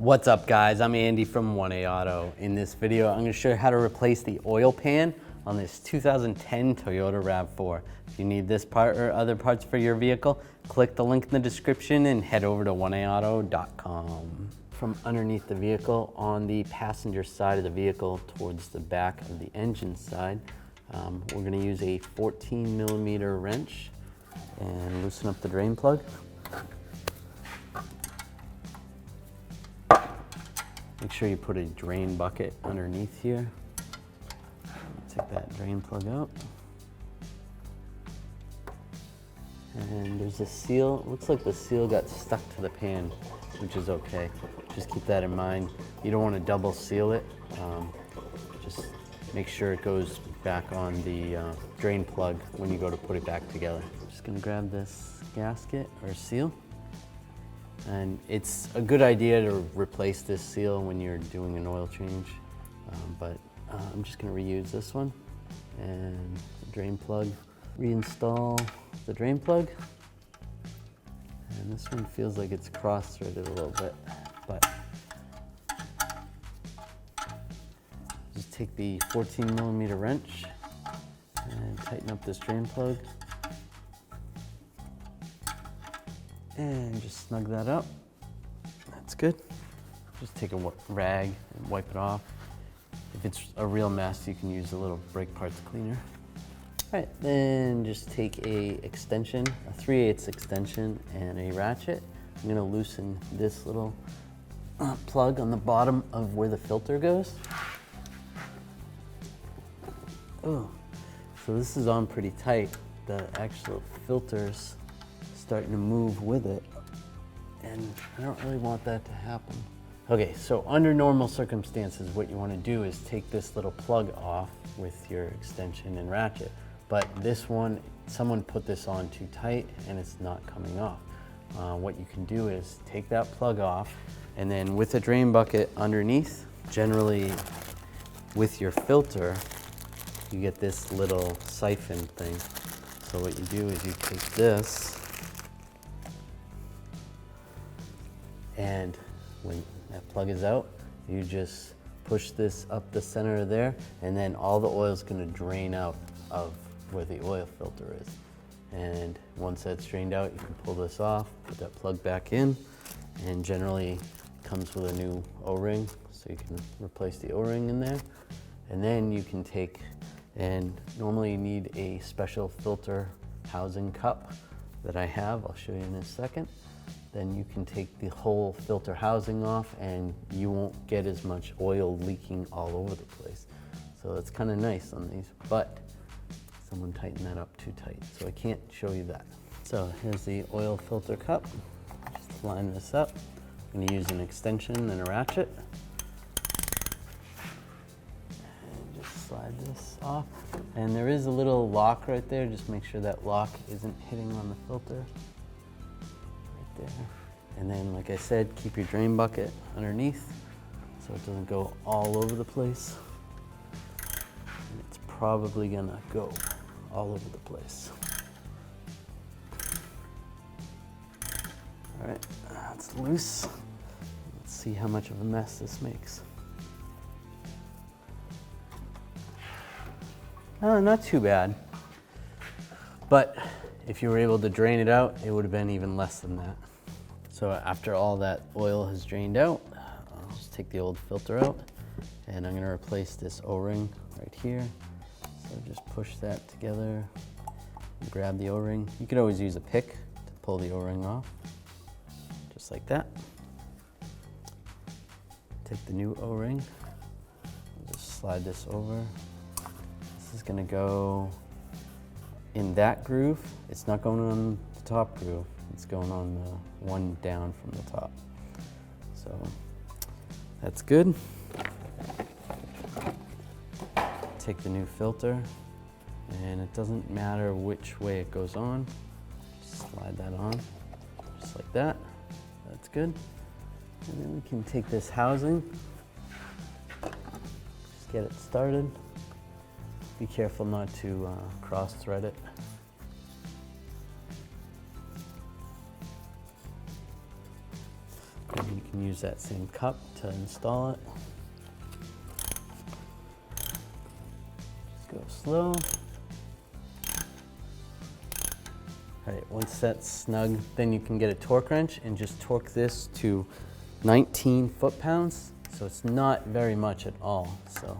What's up guys, I'm Andy from 1A Auto. In this video, I'm going to show you how to replace the oil pan on this 2010 Toyota Rav4. If you need this part or other parts for your vehicle, click the link in the description and head over to 1aauto.com. From underneath the vehicle, on the passenger side of the vehicle towards the back of the engine side, we're going to use a 14mm wrench and loosen up the drain plug. Make sure you put a drain bucket underneath here. Take that drain plug out. And there's a seal. It looks like the seal got stuck to the pan, which is okay. Just keep that in mind. You don't want to double seal it. Just make sure it goes back on the drain plug when you go to put it back together. I'm just gonna grab this gasket or seal. And it's a good idea to replace this seal when you're doing an oil change, but I'm just going to reuse this one and the drain plug. Reinstall the drain plug, and this one feels like it's cross-threaded a little bit, but just take the 14mm wrench and tighten up this drain plug. And just snug that up. That's good. Just take a rag and wipe it off. If it's a real mess, you can use a little brake parts cleaner. All right, then just take a extension, a 3/8 extension and a ratchet. I'm gonna loosen this little plug on the bottom of where the filter goes. Oh, so this is on pretty tight. The actual filter's starting to move with it, and I don't really want that to happen. Okay, so under normal circumstances, what you want to do is take this little plug off with your extension and ratchet, but this one, someone put this on too tight and it's not coming off. What you can do is take that plug off, and then with a drain bucket underneath, generally with your filter, you get this little siphon thing. So what you do is you take this, and when that plug is out, you just push this up the center of there, and then all the oil is going to drain out of where the oil filter is. And once that's drained out, you can pull this off, put that plug back in, and generally it comes with a new O-ring, so you can replace the O-ring in there. And then you can take, and normally you need a special filter housing cup that I have. I'll show you in a second. Then you can take the whole filter housing off and you won't get as much oil leaking all over the place. So that's kind of nice on these, but someone tightened that up too tight, so I can't show you that. So here's the oil filter cup. Just line this up. I'm gonna use an extension and a ratchet. And just slide this off. And there is a little lock right there. Just make sure that lock isn't hitting on the filter. There. And then, like I said, keep your drain bucket underneath so it doesn't go all over the place. And it's probably gonna go all over the place. All right, that's loose. Let's see how much of a mess this makes. Oh, not too bad. But if you were able to drain it out, it would have been even less than that. So after all that oil has drained out, I'll just take the old filter out, and I'm gonna replace this O-ring right here. So just push that together, and grab the O-ring. You could always use a pick to pull the O-ring off, just like that. Take the new O-ring, just slide this over. This is gonna go in that groove. It's not going on the top groove. It's going on the one down from the top. So that's good. Take the new filter, and it doesn't matter which way it goes on. Just slide that on, just like that. That's good. And then we can take this housing, just get it started. Be careful not to cross-thread it. And you can can use that same cup to install it. Just go slow. All right, once that's snug, then you can get a torque wrench and just torque this to 19 foot-pounds. So it's not very much at all. So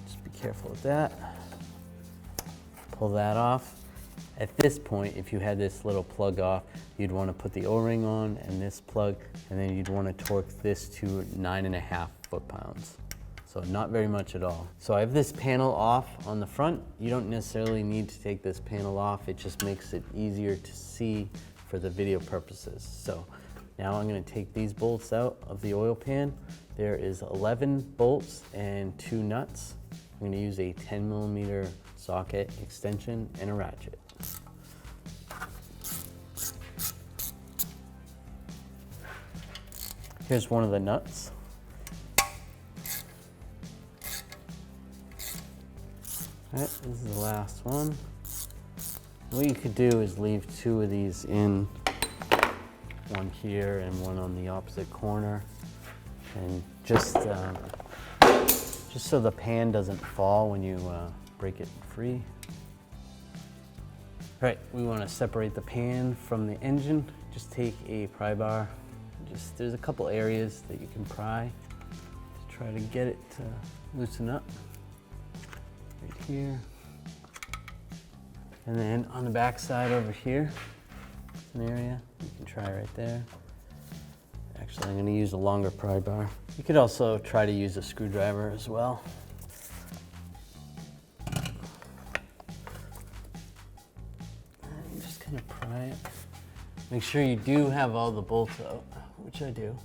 just be careful with that. Pull that off. At this point, if you had this little plug off, you'd want to put the O-ring on and this plug, and then you'd want to torque this to 9.5 foot-pounds. So not very much at all. So I have this panel off on the front. You don't necessarily need to take this panel off. It just makes it easier to see for the video purposes. So now I'm going to take these bolts out of the oil pan. There is 11 bolts and 2 nuts. I'm going to use a 10mm socket extension and a ratchet. Here's one of the nuts. All right, this is the last one. What you could do is leave 2 of these in, one here and one on the opposite corner, and just so the pan doesn't fall when you break it free. All right, we want to separate the pan from the engine. Just take a pry bar. There's a couple areas that you can pry to try to get it to loosen up. Right here. And then on the back side over here, an area you can try right there. Actually, I'm going to use a longer pry bar. You could also try to use a screwdriver as well. And just kind of pry it. Make sure you do have all the bolts out, which I do.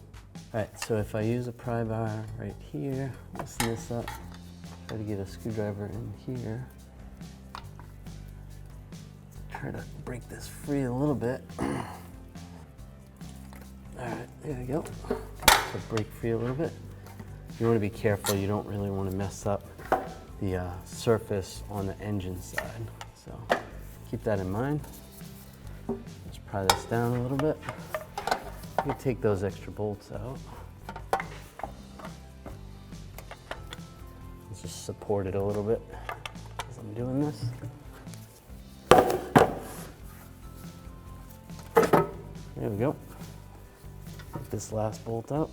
All right, so if I use a pry bar right here, loosen this up, try to get a screwdriver in here. Try to break this free a little bit. All right, there we go. So break free a little bit. You want to be careful. You don't really want to mess up the surface on the engine side. So keep that in mind. Let's pry this down a little bit. You take those extra bolts out. Let's just support it a little bit as I'm doing this. There we go. Take this last bolt out.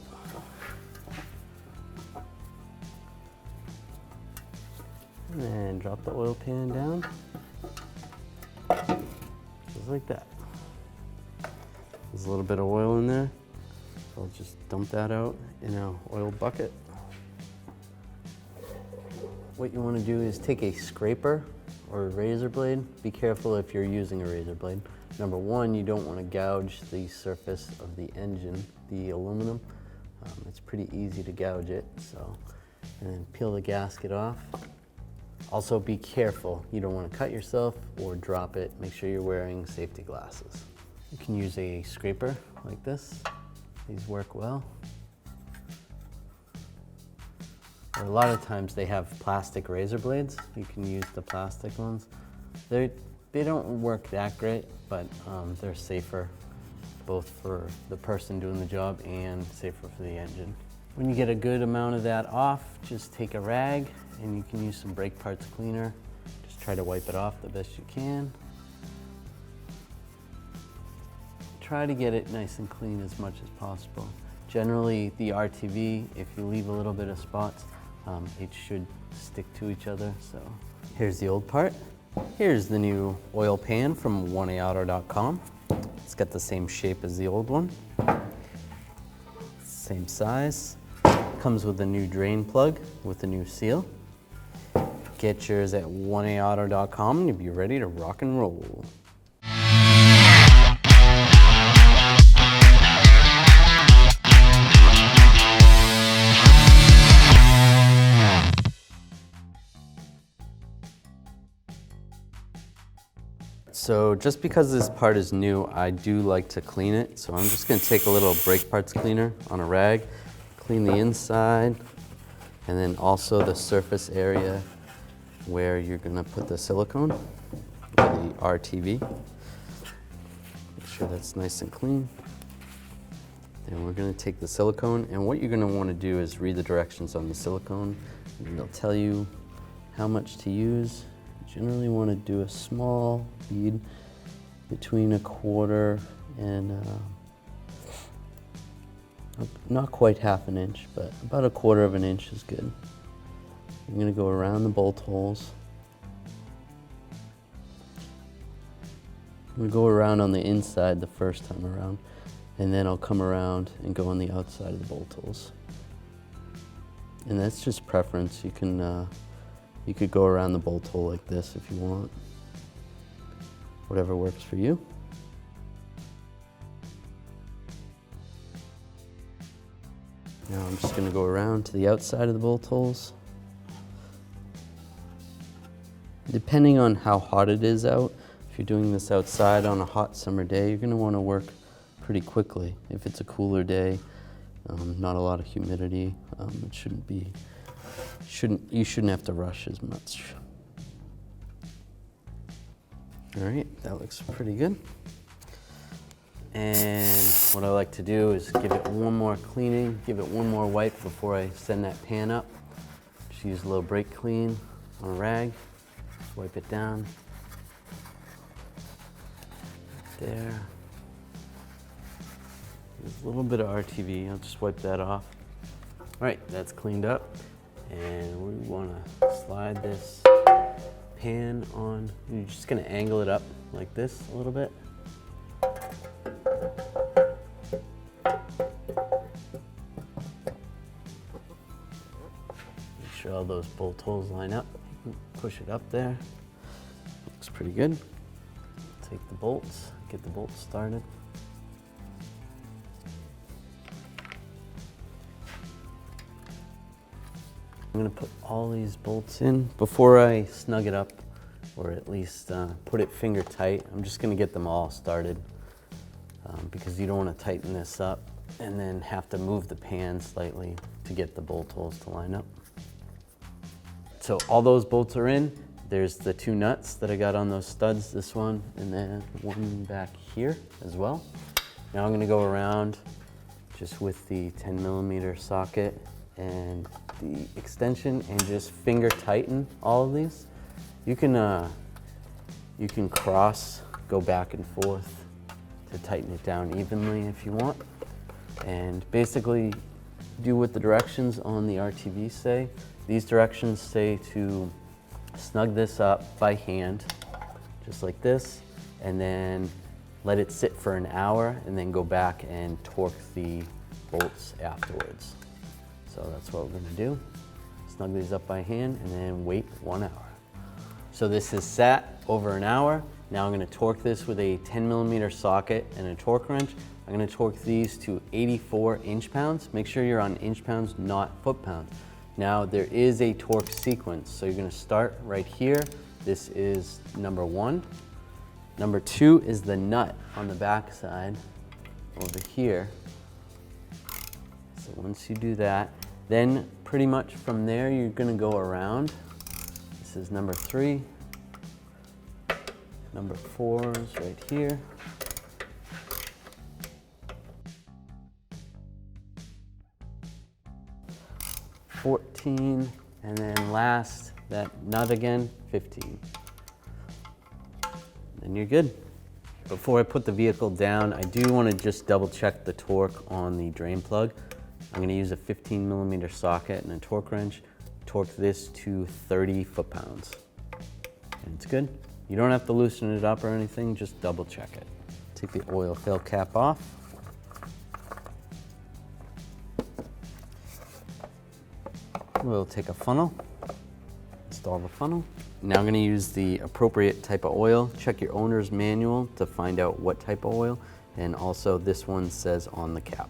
And then drop the oil pan down. Just like that. There's a little bit of oil in there. So I'll just dump that out in an oil bucket. What you want to do is take a scraper or a razor blade. Be careful if you're using a razor blade. Number one, you don't want to gouge the surface of the engine, the aluminum. It's pretty easy to gouge it, so. And then peel the gasket off. Also be careful, you don't want to cut yourself or drop it. Make sure you're wearing safety glasses. You can use a scraper like this. These work well. Or a lot of times they have plastic razor blades. You can use the plastic ones. They don't work that great, but they're safer, both for the person doing the job and safer for the engine. When you get a good amount of that off, just take a rag and you can use some brake parts cleaner. Just try to wipe it off the best you can. Try to get it nice and clean as much as possible. Generally, the RTV, if you leave a little bit of spots, it should stick to each other. So here's the old part. Here's the new oil pan from 1AAuto.com. It's got the same shape as the old one. Same size. Comes with a new drain plug with a new seal. Get yours at 1AAuto.com and you'll be ready to rock and roll. So just because this part is new, I do like to clean it. So I'm just gonna take a little brake parts cleaner on a rag, clean the inside, and then also the surface area where you're gonna put the silicone, or the RTV. Make sure that's nice and clean. Then we're going to take the silicone, and what you're going to want to do is read the directions on the silicone, and they'll tell you how much to use. You generally want to do a small bead between 1/4 and not quite 1/2 inch, but about 1/4 inch is good. I'm going to go around the bolt holes. I'm going to go around on the inside the first time around, and then I'll come around and go on the outside of the bolt holes. And that's just preference. You could go around the bolt hole like this if you want. Whatever works for you. Now I'm just going to go around to the outside of the bolt holes. Depending on how hot it is out, if you're doing this outside on a hot summer day, you're going to want to work pretty quickly. If it's a cooler day, not a lot of humidity, you shouldn't have to rush as much. All right, that looks pretty good. And what I like to do is give it one more cleaning, give it one more wipe before I send that pan up. Just use a little brake clean on a rag, wipe it down. There. There's a little bit of RTV, I'll just wipe that off. All right, that's cleaned up. And we want to slide this pan on. You're just going to angle it up like this a little bit. Make sure all those bolt holes line up. Push it up there. Looks pretty good. Take the bolts, get the bolts started. I'm going to put all these bolts in before I snug it up, or at least put it finger tight. I'm just going to get them all started because you don't want to tighten this up and then have to move the pan slightly to get the bolt holes to line up. So all those bolts are in. There's the 2 nuts that I got on those studs, this one, and then one back here as well. Now I'm going to go around just with the 10mm socket and the extension and just finger tighten all of these. You can cross, go back and forth to tighten it down evenly if you want. And basically do what the directions on the RTV say. These directions say to snug this up by hand, just like this, and then let it sit for an hour and then go back and torque the bolts afterwards. So that's what we're going to do. Snug these up by hand and then wait 1 hour. So this has sat over an hour. Now I'm going to torque this with a 10mm socket and a torque wrench. I'm going to torque these to 84 inch-pounds. Make sure you're on inch-pounds, not foot-pounds. Now there is a torque sequence. So you're going to start right here. This is number 1. Number 2 is the nut on the back side over here. So once you do that, then pretty much from there you're going to go around. This is number 3. Number 4 is right here. $14, and then last, that nut again, $15. And you're good. Before I put the vehicle down, I do want to just double check the torque on the drain plug. I'm going to use a 15mm socket and a torque wrench. Torque this to 30 foot-pounds. And it's good. You don't have to loosen it up or anything, just double check it. Take the oil fill cap off. We'll take a funnel, install the funnel. Now I'm going to use the appropriate type of oil. Check your owner's manual to find out what type of oil, and also this one says on the cap.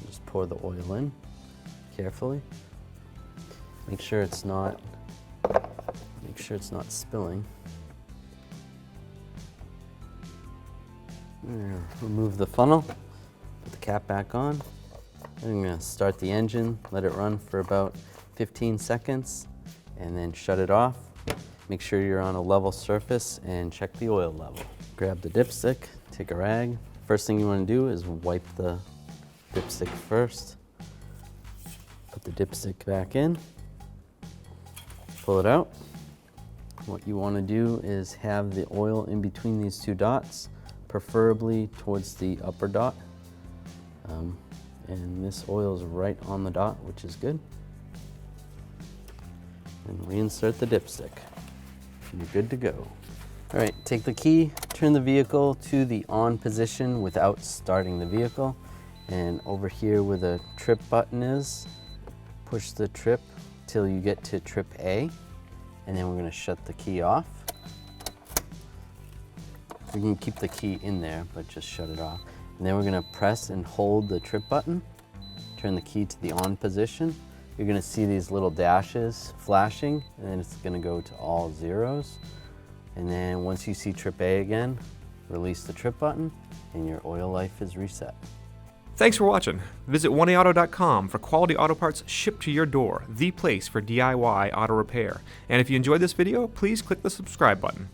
Just pour the oil in carefully. Make sure it's not spilling. Remove the funnel, put the cap back on. I'm going to start the engine, let it run for about 15 seconds, and then shut it off. Make sure you're on a level surface and check the oil level. Grab the dipstick, take a rag. First thing you want to do is wipe the dipstick first. Put the dipstick back in, pull it out. What you want to do is have the oil in between these two dots, preferably towards the upper dot. And this oil is right on the dot, which is good. And reinsert the dipstick. You're good to go. All right, take the key, turn the vehicle to the on position without starting the vehicle. And over here where the trip button is, push the trip till you get to trip A. And then we're gonna shut the key off. We can keep the key in there, but just shut it off. And then we're gonna press and hold the trip button, turn the key to the on position. You're gonna see these little dashes flashing, and then it's gonna go to all zeros. And then once you see trip A again, release the trip button, and your oil life is reset. Thanks for watching. Visit 1AAuto.com for quality auto parts shipped to your door, the place for DIY auto repair. And if you enjoyed this video, please click the subscribe button.